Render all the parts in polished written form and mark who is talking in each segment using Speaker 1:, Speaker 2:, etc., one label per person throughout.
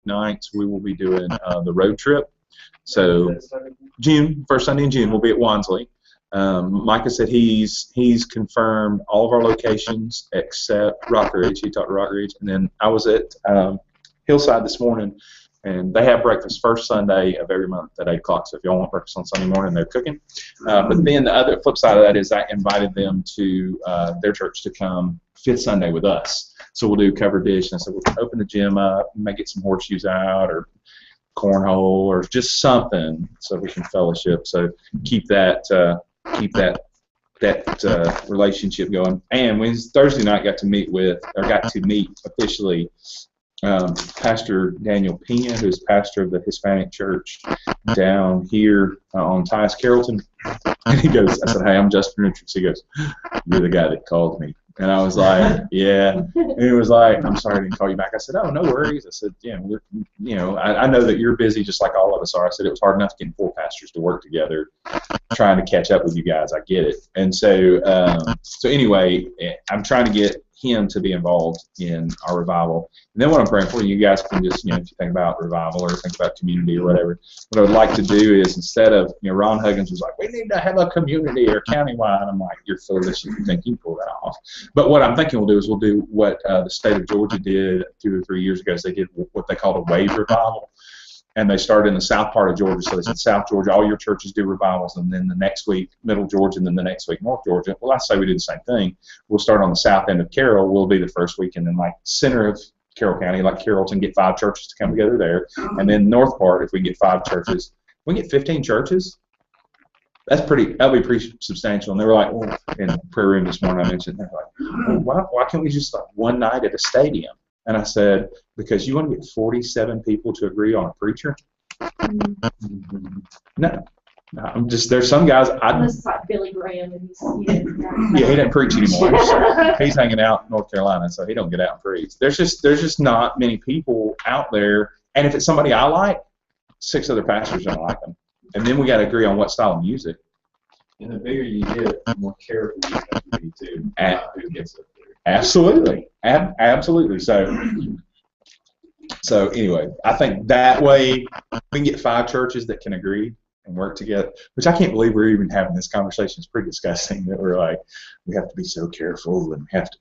Speaker 1: nights we will be doing the road trip. So June, first Sunday in June, we'll be at Wansley. Micah said he's confirmed all of our locations except Rock Ridge. He talked to Rock Ridge. And then I was at Hillside this morning, and they have breakfast first Sunday of every month at 8 o'clock. So if y'all want breakfast on Sunday morning, they're cooking. But then the other flip side of that is I invited them to their church to come fifth Sunday with us. So we'll do covered dish, and I said we'll open the gym up, may get some horseshoes out or cornhole or just something so we can fellowship. So keep that relationship going. And when Thursday night got to meet officially Pastor Daniel Pena, who's pastor of the Hispanic church down here on Tyus Carrollton. And he goes, I said, hey, I'm Justin Richards. He goes, you're the guy that called me. And I was like, yeah. And he was like, I'm sorry I didn't call you back. I said, oh, no worries. I said, yeah, I know that you're busy just like all of us are. I said, it was hard enough getting 4 pastors to work together, trying to catch up with you guys. I get it. And so anyway, I'm trying to get him to be involved in our revival. And then what I'm praying for, you guys can just, if you think about revival or think about community or whatever, what I would like to do is instead of, Ron Huggins was like, we need to have a community or countywide. I'm like, you're foolish if you think you can pull that off. But what I'm thinking we'll do what the state of Georgia did 2 or 3 years ago. Is they did what they called a wave revival. And they started in the south part of Georgia. So they said, South Georgia, all your churches do revivals. And then the next week, Middle Georgia, and then the next week, North Georgia. Well, I say we do the same thing. We'll start on the south end of Carroll. We'll be the first week. And then, like, center of Carroll County, like Carrollton, get 5 churches to come together there. And then north part, if we get 5 churches, we get 15 churches. That'll be pretty substantial. And they were like, well, in the prayer room this morning I mentioned, they're like, well, why can't we just, like, one night at a stadium? And I said, because you want to get 47 people to agree on a preacher? No. There's some guys.
Speaker 2: This is like Billy Graham. He
Speaker 1: didn't preach anymore. So he's hanging out in North Carolina, so he don't get out and preach. There's just not many people out there. And if it's somebody I like, 6 other pastors don't like them. And then we got to agree on what style of music.
Speaker 3: And the bigger you get, the more careful you have to be too. Who gets up there.
Speaker 1: Absolutely. Absolutely. So anyway, I think that way we can get 5 churches that can agree and work together, which I can't believe we're even having this conversation. It's pretty disgusting that we're like, we have to be so careful and we have to.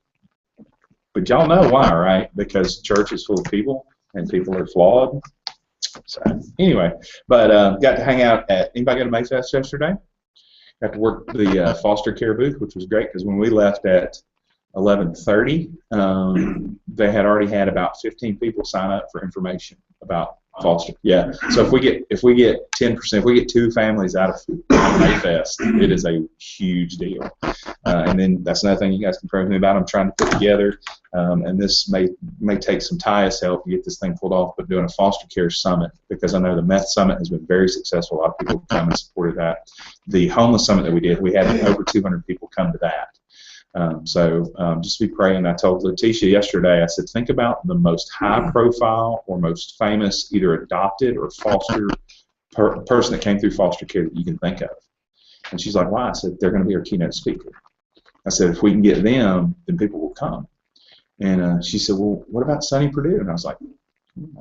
Speaker 1: But y'all know why, right? Because church is full of people and people are flawed. So anyway, but got to hang out at, anybody go to Mayfest yesterday? Got to work the foster care booth, which was great because when we left at 11:30, they had already had about 15 people sign up for information about foster. Yeah. So if we get 10%, if we get 2 families out of Mayfest, it is a huge deal. And then that's another thing you guys can pray with me about. I'm trying to put together, and this may take some Tyus help to get this thing pulled off, but doing a foster care summit, because I know the meth summit has been very successful. A lot of people come and supported that. The homeless summit that we did, we had over 200 people come to that. Just be praying. I told Letitia yesterday, I said, think about the most high-profile or most famous either adopted or foster person that came through foster care that you can think of. And she's like, why? I said, they're going to be our keynote speaker. I said, if we can get them, then people will come. And she said, well, what about Sonny Perdue? And I was like,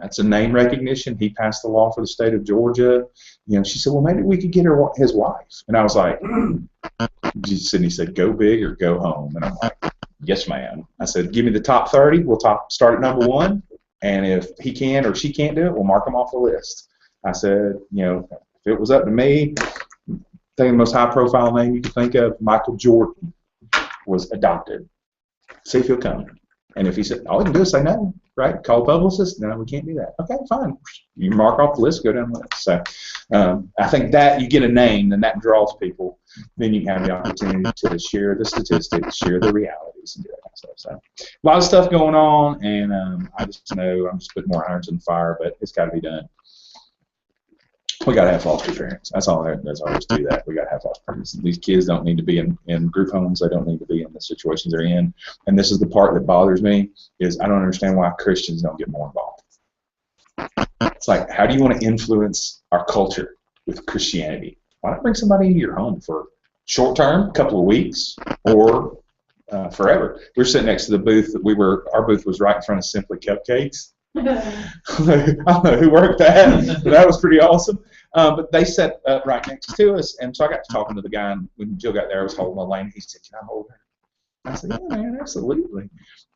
Speaker 1: that's a name recognition. He passed the law for the state of Georgia. She said, well, maybe we could get his wife. And I was like, Sydney said, go big or go home. And I'm like, yes, ma'am. I said, give me the top 30. We'll start at number 1. And if he can or she can't do it, we'll mark them off the list. I said, if it was up to me, I think the most high-profile name you can think of, Michael Jordan, was adopted. See if he'll come. And if he said, all he can do is say no, right? Call a publicist. No, we can't do that. Okay, fine. You mark off the list, go down the list. So I think that you get a name, then that draws people. Then you have the opportunity to share the statistics, share the realities, and do that kind of stuff. So a lot of stuff going on, and I just know I'm just putting more irons in the fire, but it's got to be done. We got to have foster parents. That's all. That's always do that. We got to have foster parents. These kids don't need to be in group homes. They don't need to be in the situations they're in. And this is the part that bothers me, is I don't understand why Christians don't get more involved. It's like, how do you want to influence our culture with Christianity? Why not bring somebody into your home for short term, a couple of weeks, or forever? We're sitting next to the booth. Our booth was right in front of Simply Cupcakes. I don't know who worked that, but that was pretty awesome. But they sat up right next to us, and so I got to talking to the guy, and when Jill got there, I was holding Elaine. He said, "Can I hold her?" I said, "Yeah, man, absolutely."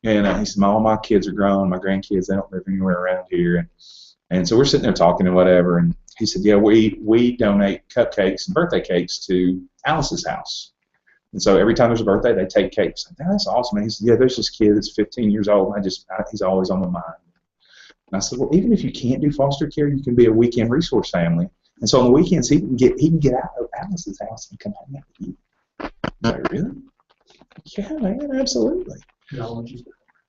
Speaker 1: And he said, "All my kids are grown. My grandkids, they don't live anywhere around here." And so we're sitting there talking and whatever, and he said, "Yeah, we donate cupcakes and birthday cakes to Alice's house. And so every time there's a birthday, they take cakes." I said, "That's awesome." And he said, "Yeah, there's this kid that's 15 years old, and he's always on my mind." And I said, "Well, even if you can't do foster care, you can be a weekend resource family. And so on the weekends, he can get out of Alice's house and come hang out with you." I'm like, "Really?" "Yeah, man, absolutely."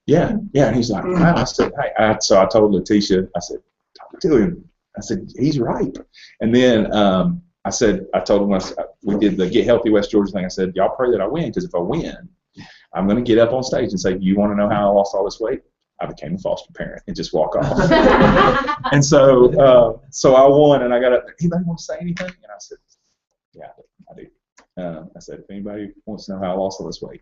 Speaker 1: Yeah. And he's like, "Wow." I said, "Hey," so I told Letitia, I said, "Talk to him." I said, "He's right." And then I told him, we did the Get Healthy West Georgia thing. I said, "Y'all pray that I win, because if I win, I'm going to get up on stage and say, 'You want to know how I lost all this weight? I became a foster parent,' and just walk off." And so I won, and I got up there. "Anybody want to say anything?" And I said, "Yeah, I do." I said, "If anybody wants to know how I lost all this weight,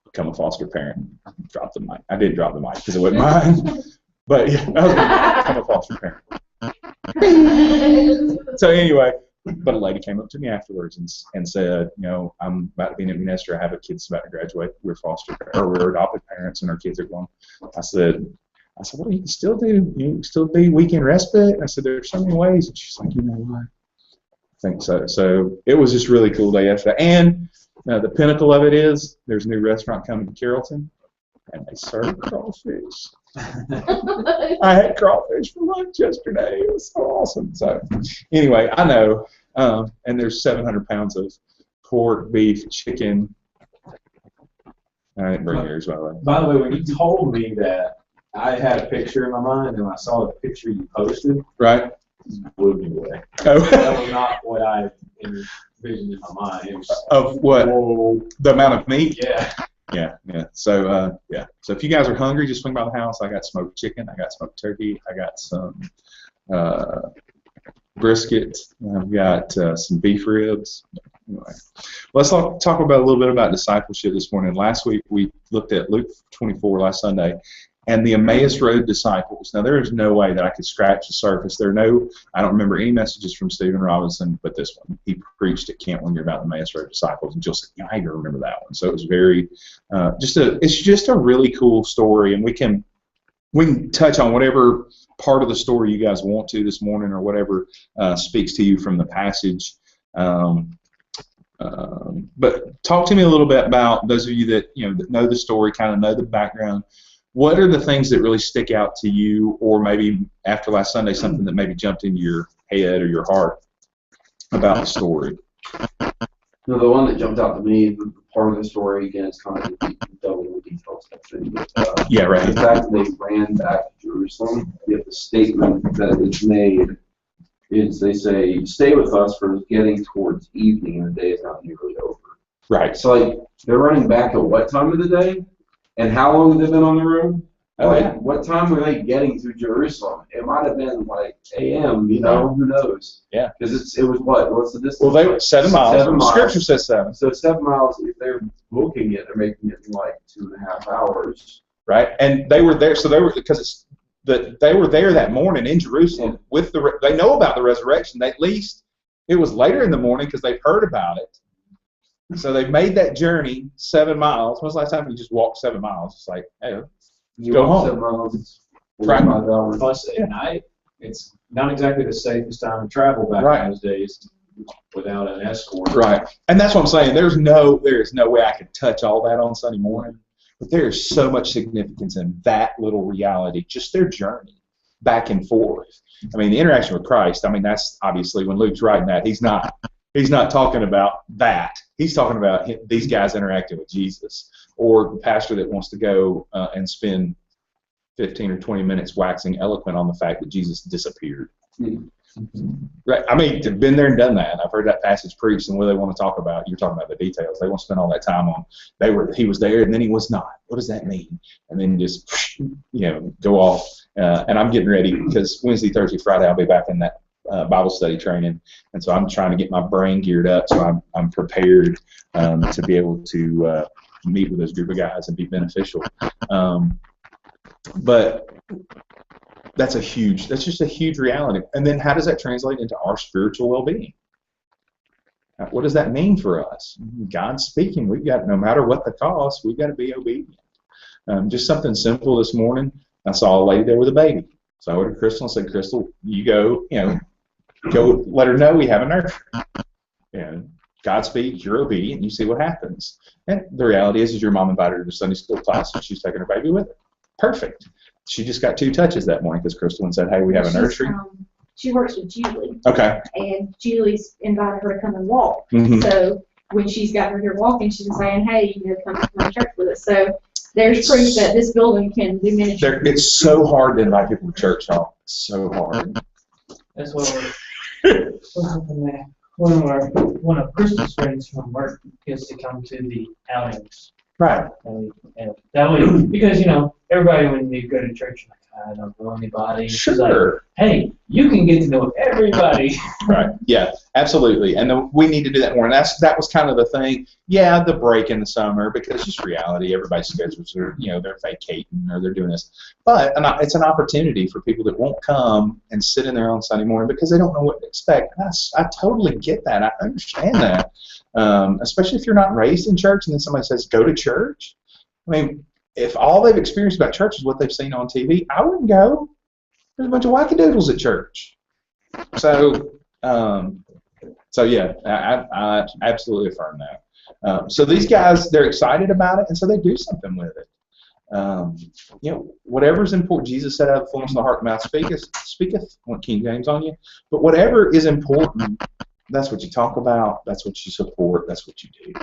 Speaker 1: become a foster parent." Drop the mic. I didn't drop the mic because it wasn't mine. But yeah, I was going to become a foster parent. So anyway, but a lady came up to me afterwards and said, "I'm about to be an empty nester. I have a kid that's about to graduate. We're adopted parents, and our kids are gone." I said, "Well, you can still be weekend respite." I said, "There's so many ways." And she's like, "You know what? I think so." So it was just really cool day yesterday. And the pinnacle of it is there's a new restaurant coming to Carrollton, and they serve crawfish. I had crawfish for lunch yesterday. It was so awesome. So anyway, I know. And there's 700 pounds of pork, beef, chicken. I didn't bring yours, by the way.
Speaker 3: By the way, when you told me that, I had a picture in my mind, and I saw the picture you posted.
Speaker 1: Right.
Speaker 3: It blew me away.
Speaker 1: Oh.
Speaker 3: That was not what I envisioned in my mind. It was
Speaker 1: of what?
Speaker 3: Whoa.
Speaker 1: The amount of meat?
Speaker 3: Yeah.
Speaker 1: Yeah. So So if you guys are hungry, just swing by the house. I got smoked chicken. I got smoked turkey. I got some brisket. I've got some beef ribs. Anyway, let's talk about a little bit about discipleship this morning. Last week we looked at Luke 24 last Sunday, and the Emmaus Road disciples. Now there is no way that I could scratch the surface. I don't remember any messages from Stephen Robinson, but this one. He preached at Camp one year about the Emmaus Road disciples, and Jill said, "I even remember that one." So it was very, it's just a really cool story, and we can touch on whatever part of the story you guys want to this morning, or whatever speaks to you from the passage. But talk to me a little bit about those of you that that know the story, kind of know the background. What are the things that really stick out to you, or maybe after last Sunday, something that maybe jumped into your head or your heart about the story?
Speaker 4: No, the one that jumped out to me, the part of the story, again, is kind of the double details section.
Speaker 1: Yeah, right.
Speaker 4: The fact that they ran back to Jerusalem, yet the statement that is made is they say, "Stay with us, for it's getting towards evening and the day is not nearly over."
Speaker 1: Right.
Speaker 4: So, they're running back at what time of the day? And how long have they been on the road? What time were they getting to Jerusalem? It might have been a.m., who knows?
Speaker 1: Yeah.
Speaker 4: Because it was what? What's the distance?
Speaker 1: Well, they were 7 miles.
Speaker 4: 7 miles.
Speaker 1: Scripture says 7.
Speaker 4: So 7 miles, if they're booking it, they're making it in 2.5 hours.
Speaker 1: Right. And they were there, they were there that morning in Jerusalem with they know about the resurrection. At least it was later in the morning because they've heard about it. So they made that journey 7 miles. When's the last time you just walked 7 miles? It's like, hey, go home.
Speaker 4: 7 miles,
Speaker 1: Right.
Speaker 4: 45 hours.
Speaker 3: Plus, at night, it's not exactly the safest time to travel back in those days without an escort.
Speaker 1: Right. And that's what I'm saying. There is no way I could touch all that on Sunday morning. But there is so much significance in that little reality, just their journey back and forth. I mean, the interaction with Christ, that's obviously when Luke's writing that, he's not talking about that. He's talking about these guys interacting with Jesus, or the pastor that wants to go and spend 15 or 20 minutes waxing eloquent on the fact that Jesus disappeared. Right. Been there and done that. I've heard that passage preached, and what they want to talk about, you're talking about the details. They want to spend all that time on he was there and then he was not. What does that mean? And then just go off. And I'm getting ready because Wednesday, Thursday, Friday I'll be back in that Bible study training, and so I'm trying to get my brain geared up so I'm prepared to be able to meet with those group of guys and be beneficial. But that's just a huge reality. And then how does that translate into our spiritual well-being? What does that mean for us? God's speaking. No matter what the cost, we've got to be obedient. Just something simple this morning. I saw a lady there with a baby. So I went to Crystal and said, Crystal, you go let her know we have a nursery. God speaks, you're obedient, you see what happens. And the reality is your mom invited her to Sunday school class and she's taking her baby with her. Perfect. She just got 2 touches that morning because Crystal said, hey, we have a nursery.
Speaker 2: She works with Julie.
Speaker 1: Okay.
Speaker 2: And Julie's invited her to come and walk.
Speaker 1: Mm-hmm.
Speaker 2: So when she's got her here walking, she's saying, hey, come to my church with us. So there's proof that this building can do ministry.
Speaker 1: It's so hard to invite people to church, y'all. It's so hard.
Speaker 5: That's what we're hoping that one of Crystal's friends from work gets to come to the outings.
Speaker 1: Right.
Speaker 5: And that way, because, everybody when you go to church, like, I don't know anybody.
Speaker 1: Sure.
Speaker 5: Like, hey, you can get to know everybody.
Speaker 1: Right. Yeah, absolutely. And we need to do that more. And that was kind of the thing. Yeah, the break in the summer, because just reality, everybody's schedules are, they're vacating or they're doing this. But it's an opportunity for people that won't come and sit in there on Sunday morning because they don't know what to expect. I totally get that. I understand that. Especially if you're not raised in church and then somebody says, go to church. I mean, if all they've experienced about church is what they've seen on TV, I wouldn't go. There's a bunch of wackadoodles at church. So yeah, I absolutely affirm that. So these guys, they're excited about it, and so they do something with it. Whatever's important, Jesus said, out of the fullness of the heart, the mouth speaketh, want King James on you. But whatever is important, that's what you talk about, that's what you support, that's what you do.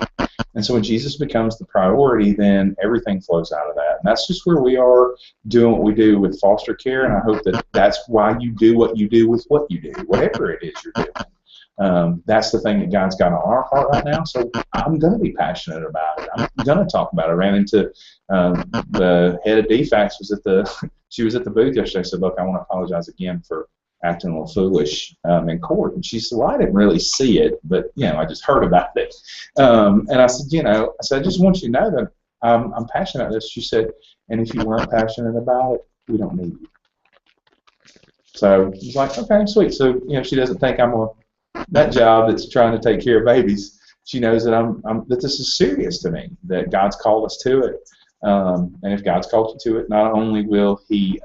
Speaker 1: And so when Jesus becomes the priority, then everything flows out of that. And that's just where we are doing what we do with foster care, and I hope that that's why you do what you do with what you do, whatever it is you're doing. That's the thing that God's got on our heart right now, so I'm going to be passionate about it. I'm going to talk about it. I ran into the head of DFACS, she was at the booth yesterday. I said, look, I want to apologize again for acting a little foolish in court. And she said, well, I didn't really see it, but, I just heard about it. And I said, I just want you to know that I'm passionate about this. She said, and if you weren't passionate about it, we don't need you. So he's like, okay, sweet. So, she doesn't think I'm a nut job that's trying to take care of babies. She knows that that this is serious to me, that God's called us to it. And if God's called you to it, not only will He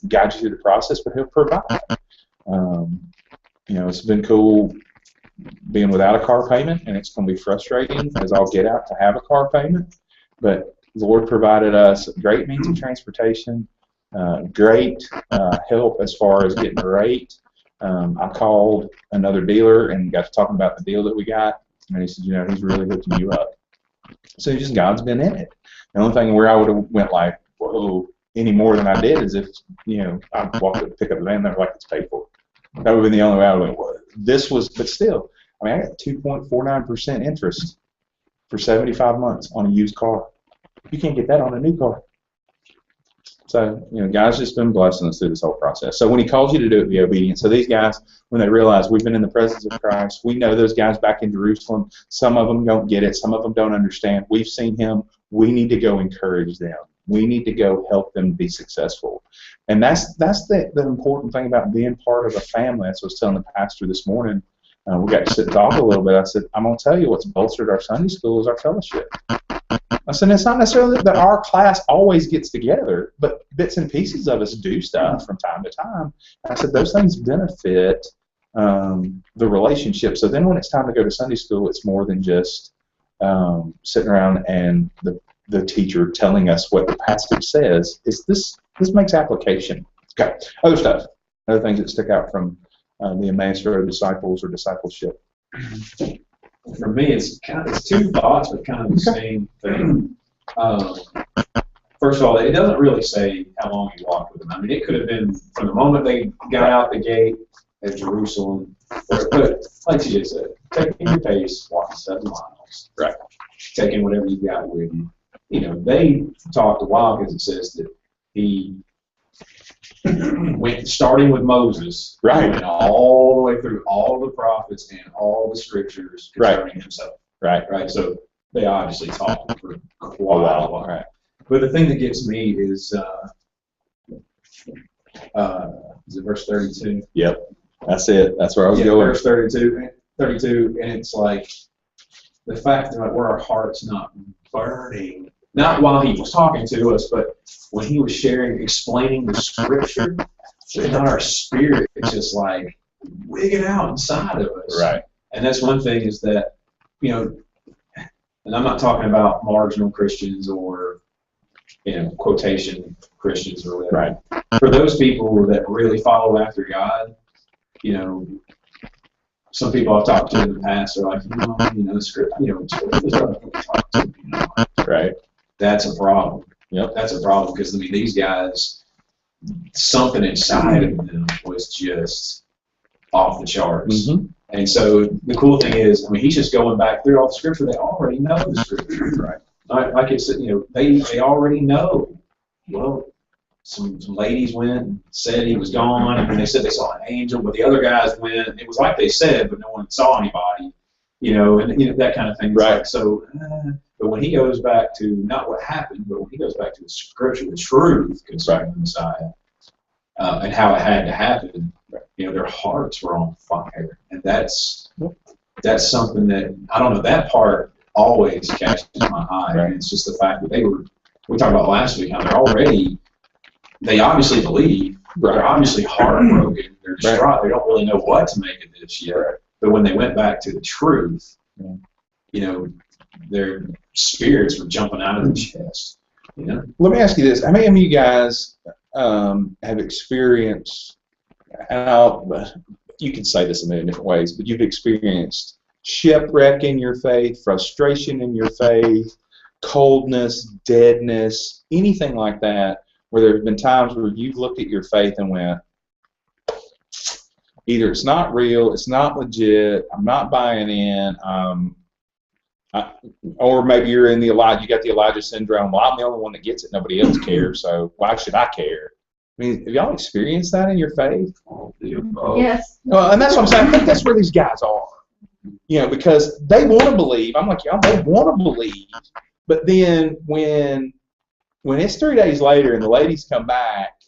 Speaker 1: guide you through the process, but He'll provide. It's been cool being without a car payment, and it's going to be frustrating as I'll get out to have a car payment. But the Lord provided us a great means of transportation, great help as far as getting a rate. I called another dealer and got to talking about the deal that we got, and he said, he's really hooking you up. So God's been in it. The only thing where I would have went like, whoa, any more than I did is if, I walked up and pick up the van and they're like, it's paid for. That would have been the only way I would have went. But still, I got 2.49% interest for 75 months on a used car. You can't get that on a new car. So, God's just been blessing us through this whole process. So when He calls you to do it, be obedient. So these guys, when they realize we've been in the presence of Christ, we know those guys back in Jerusalem, some of them don't get it, some of them don't understand. We've seen Him. We need to go encourage them. We need to go help them be successful. And that's the important thing about being part of a family. That's what I was telling the pastor this morning. We got to sit and talk a little bit. I said, I'm going to tell you what's bolstered our Sunday school is our fellowship. I said, it's not necessarily that our class always gets together, but bits and pieces of us do stuff from time to time. And I said, those things benefit the relationship. So then when it's time to go to Sunday school, it's more than just sitting around and the teacher telling us what the passage says. This makes application. Okay, other stuff, other things that stick out from the Emmaus Road disciples or discipleship.
Speaker 3: For me, it's two thoughts, but kind of the same thing. First of all, it doesn't really say how long you walked with them. I mean, it could have been from the moment they got out the gate at Jerusalem, but like you just said, taking your pace, walking 7 miles, right? Taking whatever you got with you. They talked a while because it says that He went starting with Moses,
Speaker 1: right,
Speaker 3: and all the way through all the prophets and all the scriptures concerning Himself, right. So they obviously talked for quite a while, right. But the thing that gets me is Is it verse 32?
Speaker 1: Yep. That's it. That's where I was
Speaker 3: Yeah,
Speaker 1: going.
Speaker 3: verse 32, and it's like the fact that were our hearts not burning, not while he was talking to us, but when he was sharing, explaining the scripture, and our spirit just like wigging out inside of us.
Speaker 1: Right.
Speaker 3: And that's one thing is that, you know, and I'm not talking about marginal Christians or, you know, quotation Christians or whatever.
Speaker 1: Right.
Speaker 3: For those people that really follow after God, you know, some people I've talked to in the past are like, the script, scripture doesn't really talk to me,
Speaker 1: Right.
Speaker 3: That's a problem.
Speaker 1: Yep.
Speaker 3: That's a problem because, I mean, these guys, something inside of them was just off the charts.
Speaker 1: Mm-hmm.
Speaker 3: And so the cool thing is, I mean, he's just going back through all the scripture. They already know the scripture.
Speaker 1: Right.
Speaker 3: Like I said, they already know. Well, some ladies went and said he was gone, and then they said they saw an angel, but the other guys went. It was like they said, but no one saw anybody, and that kind of thing.
Speaker 1: Right.
Speaker 3: Like, so, but when he goes back to not what happened, but when he goes back to the scripture, the truth concerning the Messiah, and how it had to happen, their hearts were on fire, and that's something that I don't know. That part always catches my eye.
Speaker 1: Right.
Speaker 3: And it's just the fact that we talked about last week how they obviously believe, but they're obviously heartbroken. They're distraught. They don't really know what to make of this yet. But when they went back to the truth, their spirits were jumping out of their chest.
Speaker 1: Let me ask you this: how many of you guys have experienced? And you can say this in many different ways, but you've experienced shipwreck in your faith, frustration in your faith, coldness, deadness, anything like that, where there have been times where you've looked at your faith and went, either it's not real, it's not legit, I'm not buying in, or maybe you're in you got the Elijah syndrome. Well, I'm the only one that gets it. Nobody else cares, so why should I care? I mean, have y'all experienced that in your faith?
Speaker 2: Yes.
Speaker 1: Well, and that's what I'm saying. I think that's where these guys are. Because they want to believe. I'm like, y'all, they want to believe. But then when it's 3 days later and the ladies come back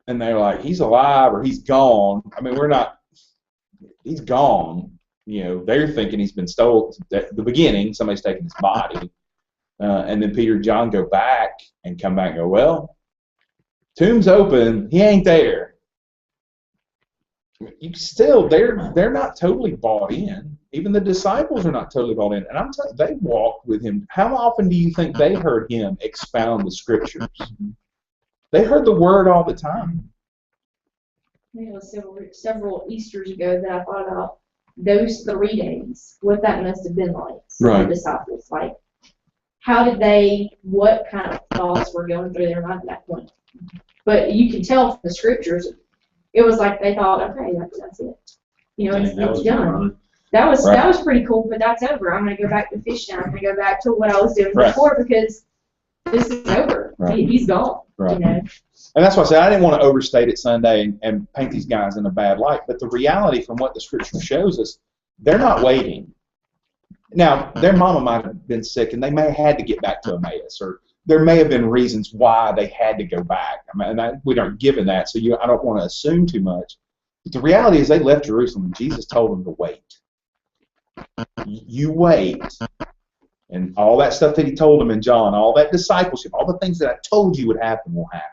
Speaker 1: and they're like, he's alive or he's gone. I mean, he's gone. They're thinking he's been stolen. At the beginning, somebody's taken his body. And then Peter and John go back and come back and go, well, tomb's open, he ain't there. They're not totally bought in. Even the disciples are not totally bought in. And I'm telling you, they walked with him. How often do you think they heard him expound the scriptures? They heard the word all the time.
Speaker 2: It was several Easters ago that I thought about those 3 days, what that must have been like for the disciples. Like, what kind of thoughts were going through their mind at that point? But you can tell from the scriptures, it was like they thought, okay, that's it. It's done. That was pretty cool, but that's over. I'm going to go back to fishing. I'm going to go back to what I was doing before because this is over.
Speaker 1: Right.
Speaker 2: He's gone.
Speaker 1: Right. And that's why I said I didn't want to overstate it Sunday and paint these guys in a bad light. But the reality from what the scripture shows us, they're not waiting. Now, their mama might have been sick, and they may have had to get back to Emmaus, or there may have been reasons why they had to go back. I mean, we aren't given that, so I don't want to assume too much. But the reality is they left Jerusalem, and Jesus told them to wait. You wait. And all that stuff that he told them in John, all that discipleship, all the things that I told you would happen will happen.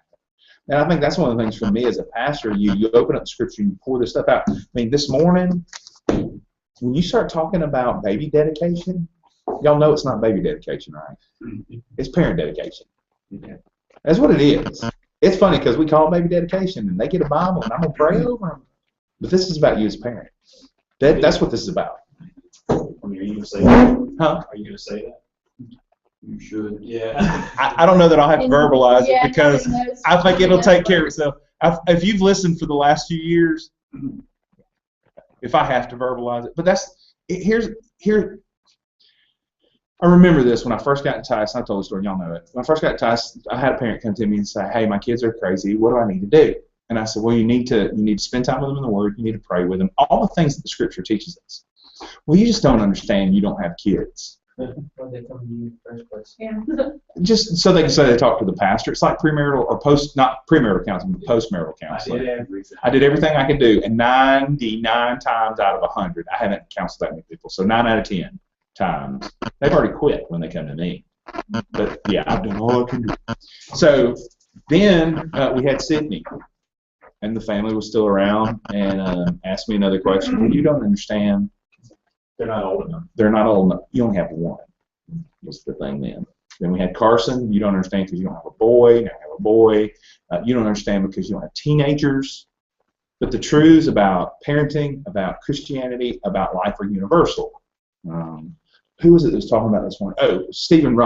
Speaker 1: And I think that's one of the things for me as a pastor, you open up the scripture and you pour this stuff out. I mean, this morning, when you start talking about baby dedication, y'all know it's not baby dedication, right? It's parent dedication. That's what it is. It's funny because we call it baby dedication, and they get a Bible, and I'm going to pray over them. But this is about you as a parent. That's what this is about.
Speaker 3: I mean, are you going to say that?
Speaker 1: Huh?
Speaker 3: Are you going to say that?
Speaker 4: You should.
Speaker 3: Yeah.
Speaker 1: I don't know that I'll have to verbalize it
Speaker 2: Yeah,
Speaker 1: because I think it'll take care of itself. If you've listened for the last few years, if I have to verbalize it, but here. I remember this when I first got in Tyus. I told the story, y'all know it. When I first got in Tyus, I had a parent come to me and say, "Hey, my kids are crazy. What do I need to do?" And I said, "Well, you need to spend time with them in the Word. You need to pray with them. All the things that the Scripture teaches us." Well, you just don't understand. You don't have kids.
Speaker 5: When they come to you in the first place.
Speaker 2: Yeah.
Speaker 1: Just so they can say they talked to the pastor. It's like premarital or not premarital counseling, but postmarital counseling. I did everything I could do, and 99 times out of 100, I haven't counseled that many people. So 9 out of 10 times, they've already quit when they come to me. But yeah, I've done all I can do. So then we had Sydney, and the family was still around, and asked me another question. Well, you don't understand.
Speaker 3: They're not old enough.
Speaker 1: They're not old enough. You only have one. Was the thing then. Then we had Carson. You don't understand because you don't have a boy. Now you have a boy. You don't understand because you don't have teenagers. But the truths about parenting, about Christianity, about life are universal. Who was it that was talking about this morning? Oh, Stephen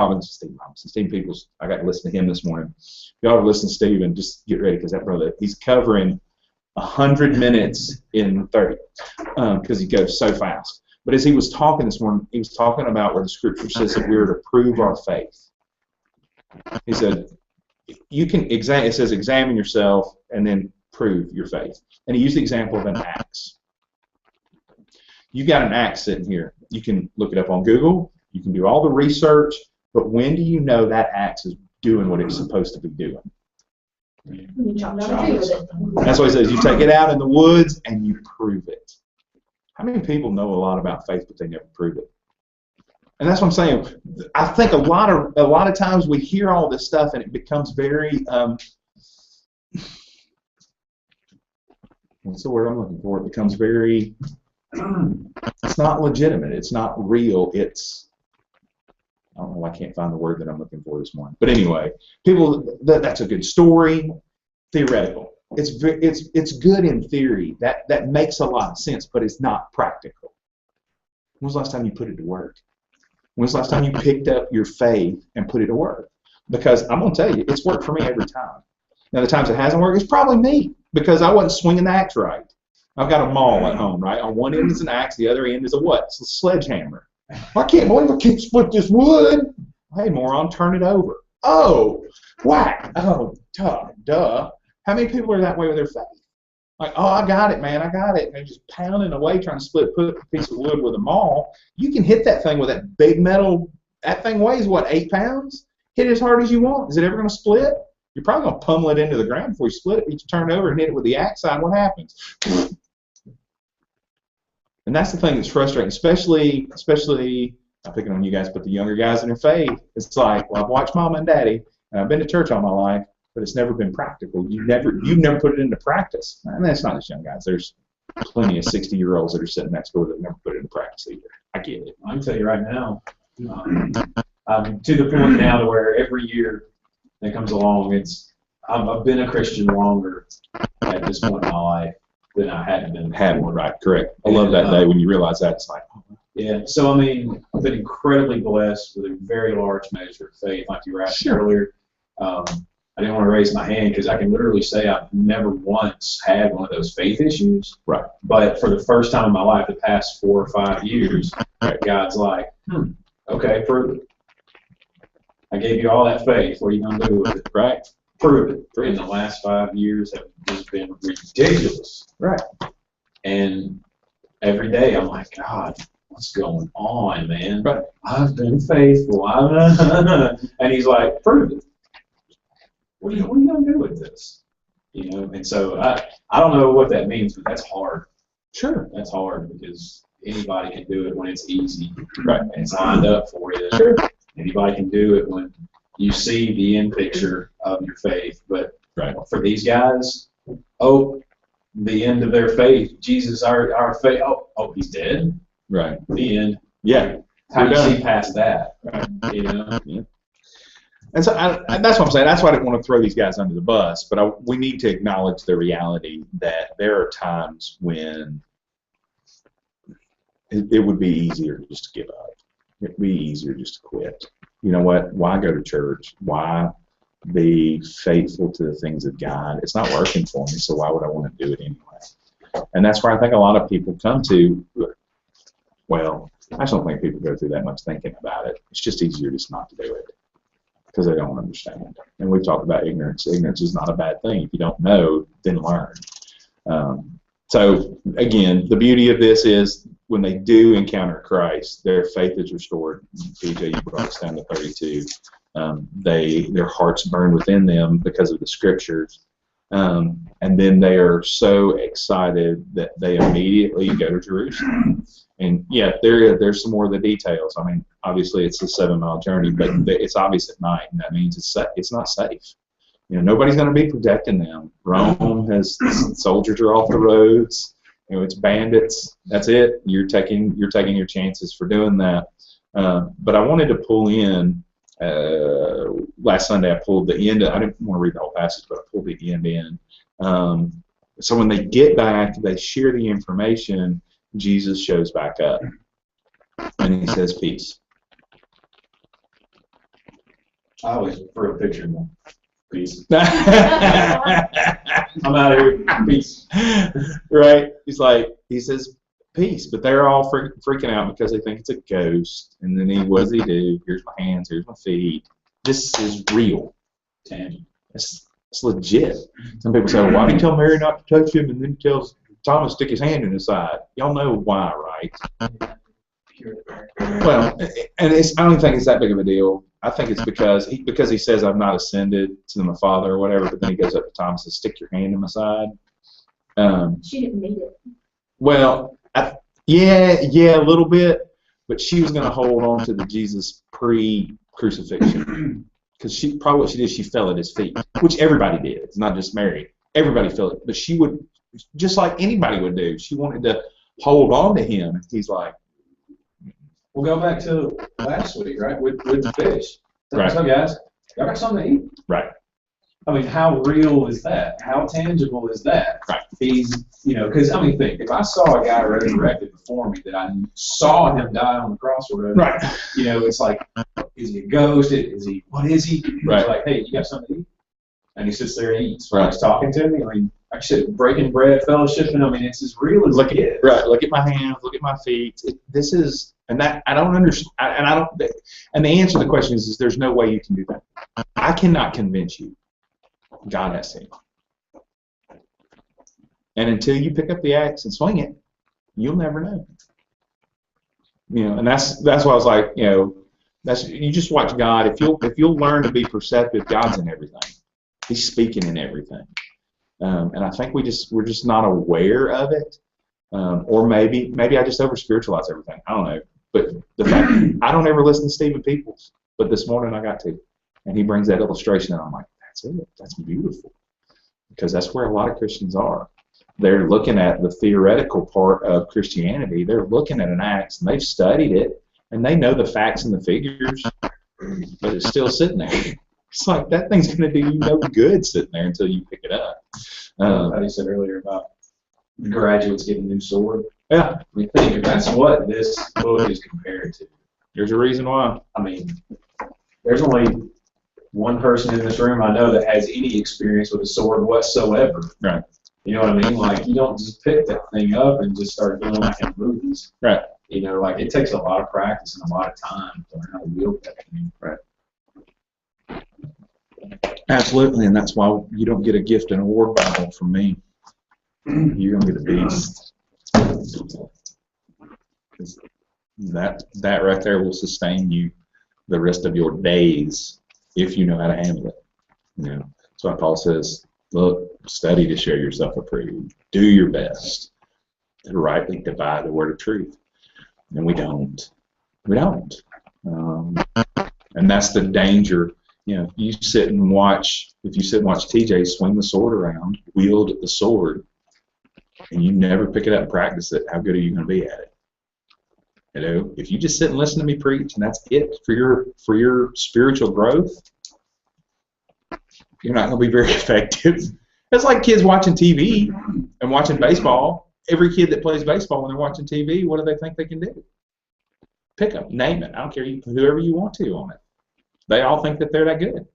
Speaker 1: Peoples. I got to listen to him this morning. You ought to listen to Stephen. Just get ready because that brother, he's covering 100 minutes in 30 because he goes so fast. But as he was talking this morning, he was talking about where the scripture says that we are to prove our faith. He said, you can it says examine yourself and then prove your faith. And he used the example of an axe. You got an axe sitting here. You can look it up on Google. You can do all the research. But when do you know that axe is doing what it's supposed to be doing?
Speaker 2: You chop down a tree with it.
Speaker 1: That's what he says. You take it out in the woods and you prove it. How many people know a lot about faith, but they never prove it? And that's what I'm saying. I think a lot of times we hear all this stuff and it becomes very what's the word I'm looking for? It becomes very it's not legitimate. It's not real. It's I don't know. I can't find the word that I'm looking for this morning. But anyway, people that's a good story. Theoretical. It's good in theory. That makes a lot of sense, but it's not practical. When was the last time you put it to work? When was the last time you picked up your faith and put it to work? Because I'm going to tell you, it's worked for me every time. Now, the times it hasn't worked, it's probably me because I wasn't swinging the axe right. I've got a maul at home, right? On one end is an axe, the other end is a what? It's a sledgehammer. I can't believe I can't split this wood. Hey, moron, turn it over. Oh, whack. Oh, duh. How many people are that way with their faith? Like, oh, I got it, man, I got it. And they're just pounding away trying to put a piece of wood with a maul. You can hit that thing with that big metal. That thing weighs, what, 8 pounds? Hit it as hard as you want. Is it ever going to split? You're probably going to pummel it into the ground before you split it. If you turn it over and hit it with the axe side, what happens? And that's the thing that's frustrating, especially I'm picking on you guys, but the younger guys in their faith. It's like, well, I've watched Mama and Daddy, and I've been to church all my life, but it's never been practical. You've never put it into practice. And that's not just young guys. There's plenty of 60-year-olds that are sitting next door that never put it into practice either. I get it.
Speaker 3: I can tell you right now, I'm to the point now to where every year that comes along, I've been a Christian longer at this point in my life than I hadn't been.
Speaker 1: Right, correct. I love that day when you realize that. It's like,
Speaker 3: yeah, so I mean, I've been incredibly blessed with a very large measure of faith, like you were asking earlier. I didn't want to raise my hand because I can literally say I've never once had one of those faith issues.
Speaker 1: Right.
Speaker 3: But for the first time in my life, the past 4 or 5 years, God's like, okay, prove it. I gave you all that faith. What are you going to do with it?
Speaker 1: Right.
Speaker 3: Prove it. In the last 5 years have just been ridiculous.
Speaker 1: Right.
Speaker 3: And every day I'm like, God, what's going on, man?
Speaker 1: Right.
Speaker 3: I've been faithful. And he's like, prove it. What are you going to do with this? You know, and so I don't know what that means, but that's hard.
Speaker 1: Sure.
Speaker 3: That's hard because anybody can do it when it's easy.
Speaker 1: Right.
Speaker 3: And it's lined up for you.
Speaker 1: Sure.
Speaker 3: Anybody can do it when you see the end picture of your faith. But for these guys, the end of their faith, Jesus, our faith, he's dead.
Speaker 1: Right.
Speaker 3: The end.
Speaker 1: Yeah.
Speaker 3: How do you see past that?
Speaker 1: Right.
Speaker 3: You know?
Speaker 1: Yeah. And so that's what I'm saying. That's why I didn't want to throw these guys under the bus, but we need to acknowledge the reality that there are times when it would be easier to just give up. It would be easier just to quit. You know what? Why go to church? Why be faithful to the things of God? It's not working for me, so why would I want to do it anyway? And that's where I think a lot of people come to, well, I just don't think people go through that much thinking about it. It's just easier just not to do it because they don't understand. And we've talked about ignorance. Ignorance is not a bad thing. If you don't know, then learn. So again, the beauty of this is when they do encounter Christ, their faith is restored. PJ, you brought us down to 32. Their hearts burn within them because of the scriptures. And then they are so excited that they immediately go to Jerusalem. And yeah, there's some more of the details. I mean, obviously it's a 7-mile journey, but it's obvious at night, and that means it's not safe. You know, nobody's going to be protecting them. Rome has soldiers are off the roads. You know, it's bandits. That's it. You're taking your chances for doing that. But I wanted to pull in. Last Sunday I pulled the end. I didn't want to read the whole passage, but I pulled the end in. So when they get back, they share the information. Jesus shows back up, and he says, "Peace."
Speaker 3: I always prefer a picture more. Peace. I'm out of here. Peace.
Speaker 1: Right? He says, "Peace," but they're all freaking out because they think it's a ghost. And then what does he do? Here's my hands. Here's my feet. This is real.
Speaker 3: Tangible.
Speaker 1: It's legit. Some people say, well, "Why did he tell Mary not to touch him?" And then he tells Thomas to stick his hand in his side. Y'all know why, right? Well, and I don't think it's that big of a deal. I think it's because he says, "I've not ascended to my Father," or whatever. But then he goes up to Thomas and says, "Stick your hand in my side."
Speaker 2: She didn't need it.
Speaker 1: Well, yeah, a little bit, but she was going to hold on to the Jesus pre-crucifixion, because what she did, she fell at his feet, which everybody did. It's not just Mary. Everybody fell it, but she would, just like anybody would do. She wanted to hold on to him. And he's like,
Speaker 3: we'll go back to last week, right? With the fish.
Speaker 1: Right.
Speaker 3: So guys, y'all got something to eat?
Speaker 1: right,
Speaker 3: I mean, how real is that? How tangible is that?
Speaker 1: Right.
Speaker 3: He's, because, I mean, think, if I saw a guy resurrected before me that I saw him die on the cross or whatever,
Speaker 1: right,
Speaker 3: it's like, is he a ghost? What is he?
Speaker 1: Right.
Speaker 3: He's like, hey, you got something to eat? And he sits there and eats.
Speaker 1: Right.
Speaker 3: He's talking to me. I mean, like I said, breaking bread, fellowshipping. I mean, it's as real as it is.
Speaker 1: right. Look at my hands. Look at my feet. This is, and that I don't understand. And the answer to the question is there's no way you can do that. I cannot convince you. God has to. And until you pick up the axe and swing it, you'll never know. And that's why I was like, you just watch God. If you'll learn to be perceptive, God's in everything. He's speaking in everything. And I think we're just not aware of it. Or maybe I just over spiritualize everything. I don't know. But the fact I don't ever listen to Stephen Peoples, but this morning I got to, and he brings that illustration, and I'm like, that's it. That's beautiful, because that's where a lot of Christians are. They're looking at the theoretical part of Christianity. They're looking at an axe, and they've studied it, and they know the facts and the figures, but it's still sitting there. It's like that thing's going to do you no good sitting there until you pick it up.
Speaker 3: How you said earlier about the graduates getting a new sword.
Speaker 1: Yeah.
Speaker 3: I mean, think if that's what this book is compared to.
Speaker 1: There's a reason why.
Speaker 3: I mean, there's only one person in this room I know that has any experience with a sword whatsoever.
Speaker 1: Right.
Speaker 3: You know what I mean? Like, you don't just pick that thing up and just start doing like in movies.
Speaker 1: Right.
Speaker 3: Like it takes a lot of practice and a lot of time to learn how to wield that thing.
Speaker 1: Right. Absolutely, and that's why you don't get a gift and award Bible from me. You're gonna get a beast. That right there will sustain you the rest of your days if you know how to handle it. That's why Paul says, look, study to show yourself approved. Do your best to rightly divide the word of truth. And we don't. And that's the danger. If you sit and watch TJ swing the sword around, wield the sword, and you never pick it up and practice it, how good are you going to be at it? If you just sit and listen to me preach, and that's it for your spiritual growth, you're not going to be very effective. It's like kids watching TV and watching baseball. Every kid that plays baseball when they're watching TV, what do they think they can do? Pick them, name it. I don't care, whoever you want to on it. They all think that they're that good.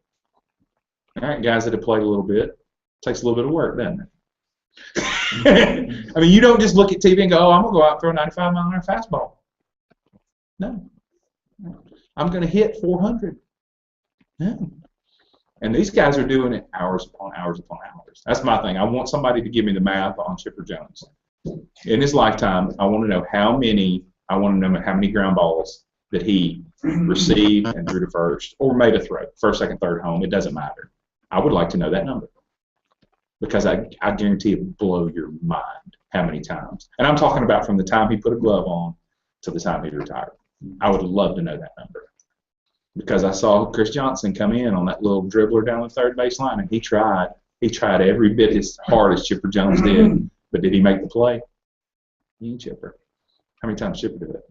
Speaker 1: All right, guys that have played a little bit, it takes a little bit of work, doesn't it? I mean, you don't just look at TV and go, oh, I'm going to go out and throw a 95-mile-an-hour fastball. No. I'm going to hit 400. No. And these guys are doing it hours upon hours upon hours. That's my thing. I want somebody to give me the math on Chipper Jones. in his lifetime, I want to know how many ground balls that he received and threw to first, or made a throw, first, second, third, home. It doesn't matter. I would like to know that number, because I guarantee it will blow your mind how many times. And I'm talking about from the time he put a glove on to the time he retired. I would love to know that number, because I saw Chris Johnson come in on that little dribbler down the third baseline, and he tried every bit as hard as Chipper Jones did, but did he make the play? He ain't Chipper. How many times Chipper did it?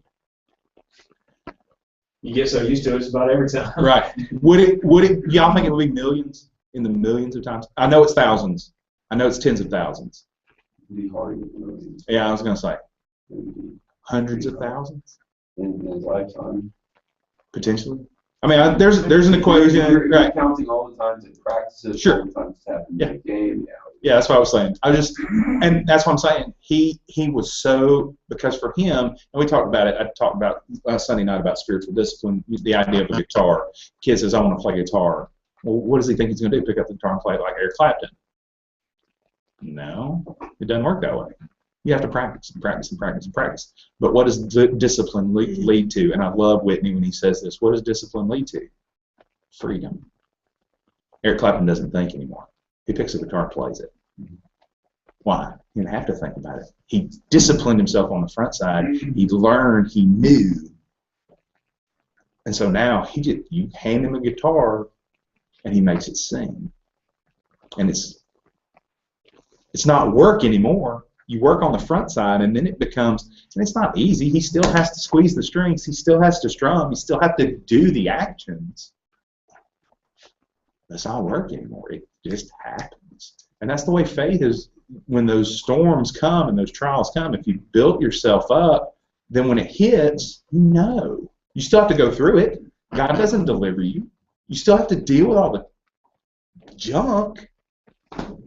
Speaker 3: You get so used to it, it's about every time.
Speaker 1: Right. Would it? Y'all think it would be millions? In the millions of times? I know it's thousands. I know it's tens of thousands.
Speaker 4: It'd be hard to get millions.
Speaker 1: Yeah, I was going to say hundreds of thousands
Speaker 4: In his lifetime.
Speaker 1: Potentially. I mean, there's an equation.
Speaker 4: You're
Speaker 1: Right.
Speaker 4: counting all the times in practices,
Speaker 1: Sure.
Speaker 4: all the times it's happened
Speaker 1: Yeah.
Speaker 4: in the game.
Speaker 1: Yeah, that's what I was saying. And that's what I'm saying. He was so, because for him, and we talked about it. I talked about last Sunday night about spiritual discipline, the idea of a guitar. Kid says, "I want to play guitar." Well, what does he think he's going to do? Pick up the guitar and play it like Eric Clapton? No, it doesn't work that way. You have to practice and practice and practice and practice. But what does discipline lead to? And I love Whitney when he says this. What does discipline lead to? Freedom. Eric Clapton doesn't think anymore. He picks up the guitar and plays it. Why? He didn't have to think about it. He disciplined himself on the front side. He learned. He knew. And so now you hand him a guitar, and he makes it sing. And it's not work anymore. You work on the front side, and then it becomes, and it's not easy. He still has to squeeze the strings. He still has to strum. He still has to do the actions. It's not work anymore. It just happens. And that's the way faith is. When those storms come and those trials come, if you built yourself up, then when it hits, you know. You still have to go through it. God doesn't deliver you. You still have to deal with all the junk,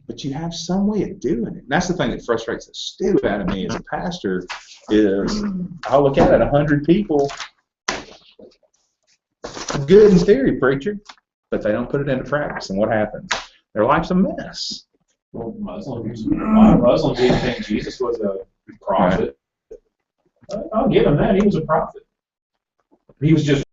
Speaker 1: but you have some way of doing it. And that's the thing that frustrates the stew out of me as a pastor is I look at it, 100 people, good in theory, preacher, but they don't put it into practice. And what happens? Their life's a mess.
Speaker 3: Well, a lot of Muslims even think Jesus was a prophet. I'll give him that. He was a prophet. He was just